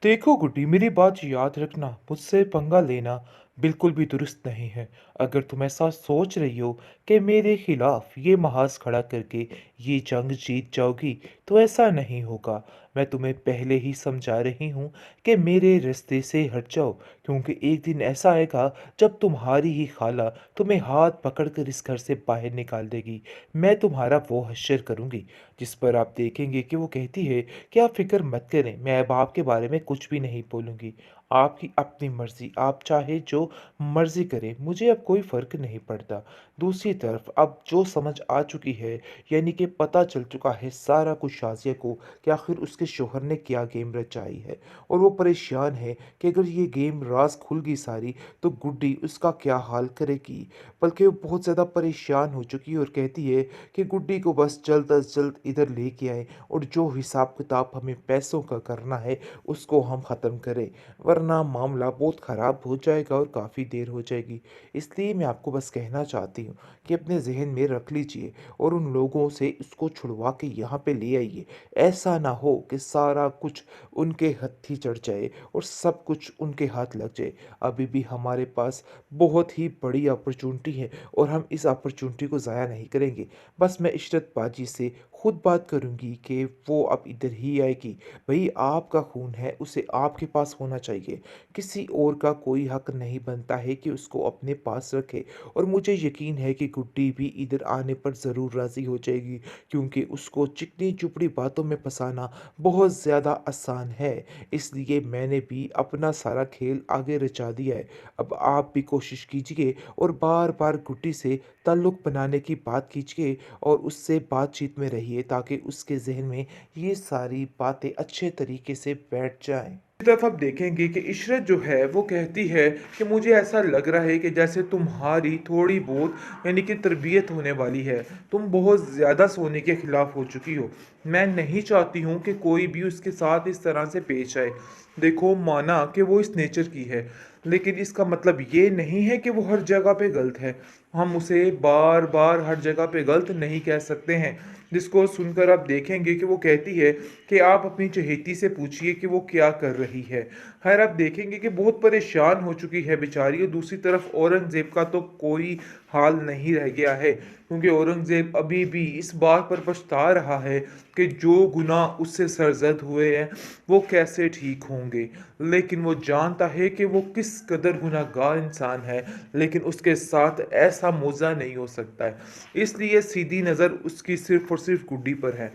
देखो गुड्डी, मेरी बात याद रखना, मुझसे पंगा लेना बिल्कुल भी दुरुस्त नहीं है। अगर तुम ऐसा सोच रही हो कि मेरे खिलाफ ये महाज खड़ा करके ये जंग जीत जाओगी, तो ऐसा नहीं होगा। मैं तुम्हें पहले ही समझा रही हूँ कि मेरे रास्ते से हट जाओ, क्योंकि एक दिन ऐसा आएगा जब तुम्हारी ही खाला तुम्हें हाथ पकड़कर इस घर से बाहर निकाल देगी। मैं तुम्हारा वो हश्र करूँगी जिस पर आप देखेंगे कि वो कहती है कि आप फ़िक्र मत करें, मैं अब आपके बारे में कुछ भी नहीं बोलूँगी। आपकी अपनी मर्ज़ी, आप चाहे जो मर्ज़ी करें, मुझे अब कोई फ़र्क नहीं पड़ता। दूसरी तरफ अब जो समझ आ चुकी है, यानी कि पता चल चुका है सारा कुछ शाज़िया को कि आखिर उसके शौहर ने क्या गेम रचाई है, और वो परेशान है कि अगर ये गेम राज़ खुल गई सारी, तो गुड्डी उसका क्या हाल करेगी। बल्कि वो बहुत ज़्यादा परेशान हो चुकी है और कहती है कि गुड्डी को बस जल्द अज़ जल्द इधर लेके आएँ और जो हिसाब किताब हमें पैसों का करना है उसको हम ख़त्म करें, वरना मामला बहुत ख़राब हो जाएगा और काफ़ी देर हो जाएगी। इसलिए मैं आपको बस कहना चाहती हूँ कि अपने जहन में रख लीजिए और उन लोगों से उसको छुड़वा के यहाँ पे ले आइए। ऐसा ना हो कि सारा कुछ उनके हत्थी चढ़ जाए और सब कुछ उनके हाथ लग जाए। अभी भी हमारे पास बहुत ही बड़ी अपॉर्चुनिटी है और हम इस अपॉर्चुनिटी को ज़ाया नहीं करेंगे। बस मैं इशरत बाजी से खुद बात करूँगी कि वो अब इधर ही आएगी। भई आपका खून है, उसे आपके पास होना चाहिए। किसी और का कोई हक नहीं बनता है कि उसको अपने पास रखे, और मुझे यकीन है कि गुड्डी भी इधर आने पर ज़रूर राज़ी हो जाएगी, क्योंकि उसको चिकनी-चुपड़ी बातों में फँसाना बहुत ज़्यादा आसान है। इसलिए मैंने भी अपना सारा खेल आगे रचा दिया है। अब आप भी कोशिश कीजिए और बार-बार गुड्डी से ताल्लुक़ बनाने की बात कीजिए और उससे बातचीत में रहिए, ताकि उसके ज़हन में ये सारी बातें अच्छे तरीके से बैठ जाएँ। इस तरफ आप देखेंगे कि इशरत जो है वो कहती है कि मुझे ऐसा लग रहा है कि जैसे तुम्हारी थोड़ी बहुत यानी कि तरबियत होने वाली है। तुम बहुत ज़्यादा सोने के खिलाफ हो चुकी हो। मैं नहीं चाहती हूँ कि कोई भी उसके साथ इस तरह से पेश आए। देखो, माना कि वो इस नेचर की है, लेकिन इसका मतलब ये नहीं है कि वो हर जगह पे गलत है। हम उसे बार बार हर जगह पे गलत नहीं कह सकते हैं। जिसको सुनकर आप देखेंगे कि वो कहती है कि आप अपनी चहेती से पूछिए कि वो क्या कर रही है। खैर, आप देखेंगे कि बहुत परेशान हो चुकी है बेचारी, और दूसरी तरफ औरंगज़ेब का तो कोई हाल नहीं रह गया है, क्योंकि औरंगज़ेब अभी भी इस बात पर पछता रहा है कि जो गुनाह उससे सरज़द हुए हैं वो कैसे ठीक होंगे। लेकिन वो जानता है कि वो किस कदर गुनहगार इंसान है, लेकिन उसके साथ ऐसा मौज़ा नहीं हो सकता है। इसलिए सीधी नज़र उसकी सिर्फ़ और सिर्फ़ गुड्डी पर है,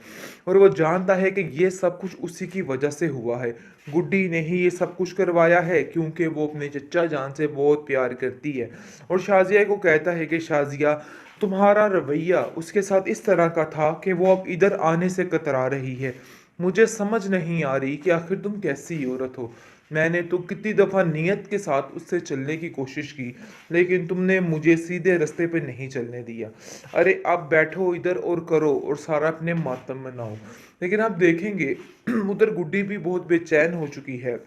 और वो जानता है कि ये सब कुछ उसी की वजह से हुआ है। गुड्डी ने ही ये सब कुछ करवाया है, क्योंकि वो अपने चच्चा जान से बहुत प्यार करती है। और शाज़िया को कहता है कि शाज़िया, तुम्हारा रवैया उसके साथ इस तरह का था कि वो अब इधर आने से कतरा रही है। मुझे समझ नहीं आ रही कि आखिर तुम कैसी औरत हो। मैंने तो कितनी दफ़ा नियत के साथ उससे चलने की कोशिश की, लेकिन तुमने मुझे सीधे रास्ते पे नहीं चलने दिया। अरे आप बैठो इधर और करो और सारा अपने मातम मनाओ। लेकिन आप देखेंगे उधर गुड्डी भी बहुत बेचैन हो चुकी है।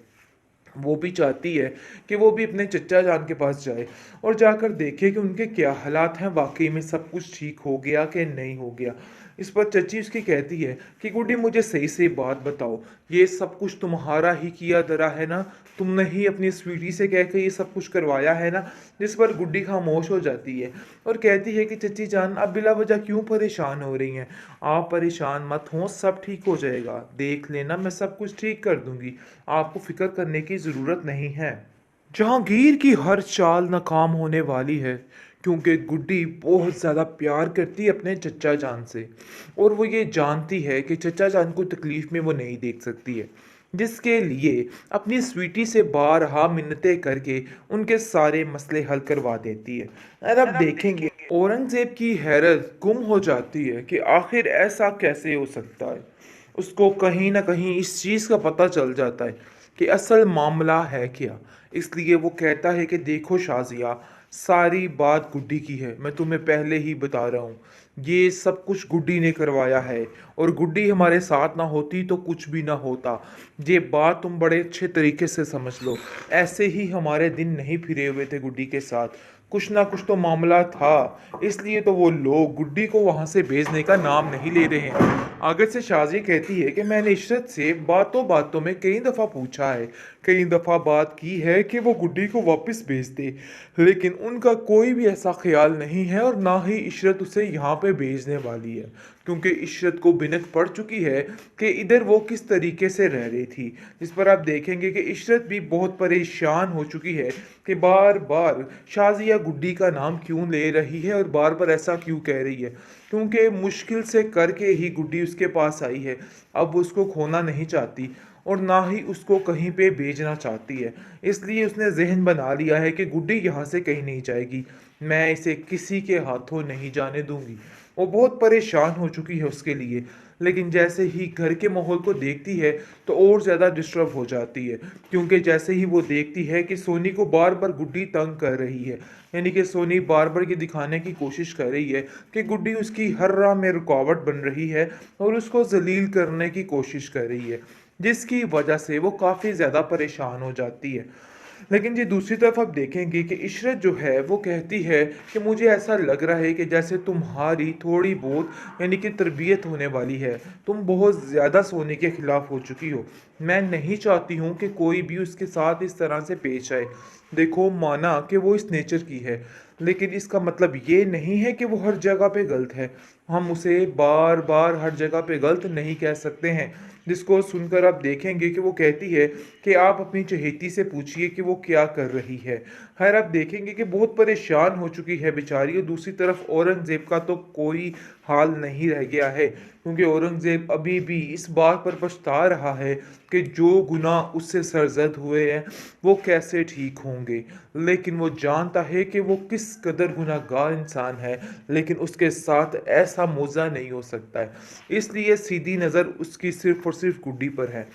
वो भी चाहती है कि वो भी अपने चच्चा जान के पास जाए और जाकर देखे कि उनके क्या हालात हैं, वाकई में सब कुछ ठीक हो गया कि नहीं हो गया। इस पर चची उसकी कहती है कि गुड्डी, मुझे सही से बात बताओ, ये सब कुछ तुम्हारा ही किया धरा है ना? तुमने ही अपनी स्वीटी से कह के ये सब कुछ करवाया है ना? जिस पर गुड्डी खामोश हो जाती है और कहती है कि चची जान, आप बिला वजह क्यों परेशान हो रही हैं? आप परेशान मत हों, सब ठीक हो जाएगा। देख लेना, मैं सब कुछ ठीक कर दूंगी। आपको फिक्र करने की ज़रूरत नहीं है। जहांगीर की हर चाल नाकाम होने वाली है, क्योंकि गुड्डी बहुत ज़्यादा प्यार करती है अपने चच्चा जान से, और वो ये जानती है कि चच्चा जान को तकलीफ़ में वो नहीं देख सकती है, जिसके लिए अपनी स्वीटी से बारहा मिन्नतें करके उनके सारे मसले हल करवा देती है। और अब देखेंगे औरंगज़ेब की हैरत गुम हो जाती है कि आखिर ऐसा कैसे हो सकता है। उसको कहीं ना कहीं इस चीज़ का पता चल जाता है कि असल मामला है क्या। इसलिए वो कहता है कि देखो शाज़िया, सारी बात गुड्डी की है, मैं तुम्हें पहले ही बता रहा हूँ। ये सब कुछ गुड्डी ने करवाया है, और गुड्डी हमारे साथ ना होती तो कुछ भी ना होता। ये बात तुम बड़े अच्छे तरीके से समझ लो। ऐसे ही हमारे दिन नहीं फिरे हुए थे गुड्डी के साथ, कुछ ना कुछ तो मामला था। इसलिए तो वो लोग गुड्डी को वहाँ से भेजने का नाम नहीं ले रहे हैं। आगे से शाज़िया कहती है कि मैंने इशरत से बातों बातों में कई दफ़ा पूछा है, कई दफ़ा बात की है कि वो गुड्डी को वापस भेज दे, लेकिन उनका कोई भी ऐसा ख्याल नहीं है और ना ही इशरत उसे यहाँ पे भेजने वाली है, क्योंकि इशरत को बिनक पड़ चुकी है कि इधर वो किस तरीके से रह रही थी। जिस पर आप देखेंगे कि इशरत भी बहुत परेशान हो चुकी है कि बार बार शाज़िया गुड्डी का नाम क्यों ले रही है और बार बार ऐसा क्यों कह रही है, क्योंकि मुश्किल से करके ही गुड्डी उसके पास आई है। अब वो उसको खोना नहीं चाहती और ना ही उसको कहीं पे भेजना चाहती है। इसलिए उसने ज़हन बना लिया है कि गुड्डी यहाँ से कहीं नहीं जाएगी, मैं इसे किसी के हाथों नहीं जाने दूंगी। वो बहुत परेशान हो चुकी है उसके लिए, लेकिन जैसे ही घर के माहौल को देखती है तो और ज़्यादा डिस्टर्ब हो जाती है, क्योंकि जैसे ही वो देखती है कि सोनी को बार बार गुड्डी तंग कर रही है, यानी कि सोनी बार बार ये दिखाने की कोशिश कर रही है कि गुड्डी उसकी हर राह में रुकावट बन रही है और उसको जलील करने की कोशिश कर रही है, जिसकी वजह से वो काफ़ी ज़्यादा परेशान हो जाती है। लेकिन जी दूसरी तरफ आप देखेंगे कि इशरत जो है वो कहती है कि मुझे ऐसा लग रहा है कि जैसे तुम्हारी थोड़ी बहुत यानी कि तरबियत होने वाली है, तुम बहुत ज़्यादा सोने के खिलाफ हो चुकी हो। मैं नहीं चाहती हूँ कि कोई भी उसके साथ इस तरह से पेश आए। देखो, माना कि वो इस नेचर की है, लेकिन इसका मतलब ये नहीं है कि वो हर जगह पे गलत है। हम उसे बार बार हर जगह पे गलत नहीं कह सकते हैं। जिसको सुनकर आप देखेंगे कि वो कहती है कि आप अपनी चहेती से पूछिए कि वो क्या कर रही है। खैर, आप देखेंगे कि बहुत परेशान हो चुकी है बेचारी, और दूसरी तरफ औरंगज़ेब का तो कोई हाल नहीं रह गया है, क्योंकि औरंगज़ेब अभी भी इस बात पर पछता रहा है कि जो गुनाह उससे सरजद हुए हैं वो कैसे ठीक होंगे। लेकिन वो जानता है कि वो किस कदर गुनाहगार इंसान है, लेकिन उसके साथ ऐसा मौज़ा नहीं हो सकता है। इसलिए सीधी नज़र उसकी सिर्फ और सिर्फ गुड्डी पर है,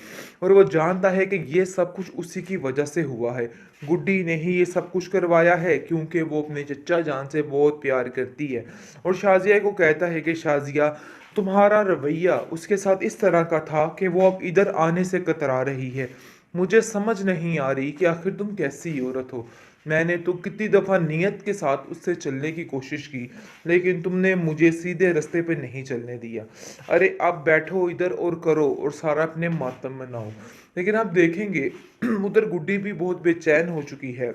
और वो जानता है कि ये सब कुछ उसी की वजह से हुआ है। गुड्डी ने ही ये सब कुछ करवाया है, क्योंकि वो अपने चच्चा जान से बहुत प्यार करती है। और शाज़िया को कहता है कि शाज़िया, तुम्हारा रवैया उसके साथ इस तरह का था कि वो अब इधर आने से कतरा रही है। मुझे समझ नहीं आ रही कि आखिर तुम कैसी औरत हो। मैंने तो कितनी दफ़ा नीयत के साथ उससे चलने की कोशिश की, लेकिन तुमने मुझे सीधे रास्ते पे नहीं चलने दिया। अरे आप बैठो इधर और करो और सारा अपने मातम मनाओ। लेकिन आप देखेंगे उधर गुड्डी भी बहुत बेचैन हो चुकी है।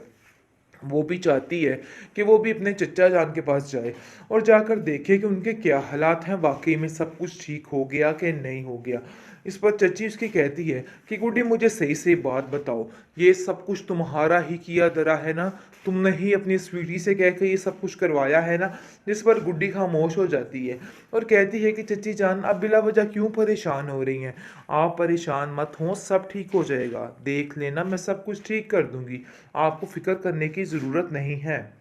वो भी चाहती है कि वो भी अपने चच्चा जान के पास जाए और जाकर देखे कि उनके क्या हालात हैं, वाकई में सब कुछ ठीक हो गया कि नहीं हो गया। इस पर चची उसकी कहती है कि गुड्डी, मुझे सही से बात बताओ, ये सब कुछ तुम्हारा ही किया धरा है ना? तुमने ही अपनी स्वीटी से कह के ये सब कुछ करवाया है ना? जिस पर गुड्डी खामोश हो जाती है और कहती है कि चची जान, आप बिला वजह क्यों परेशान हो रही हैं? आप परेशान मत हो, सब ठीक हो जाएगा, देख लेना, मैं सब कुछ ठीक कर दूंगी, आपको फिक्र करने की ज़रूरत नहीं है।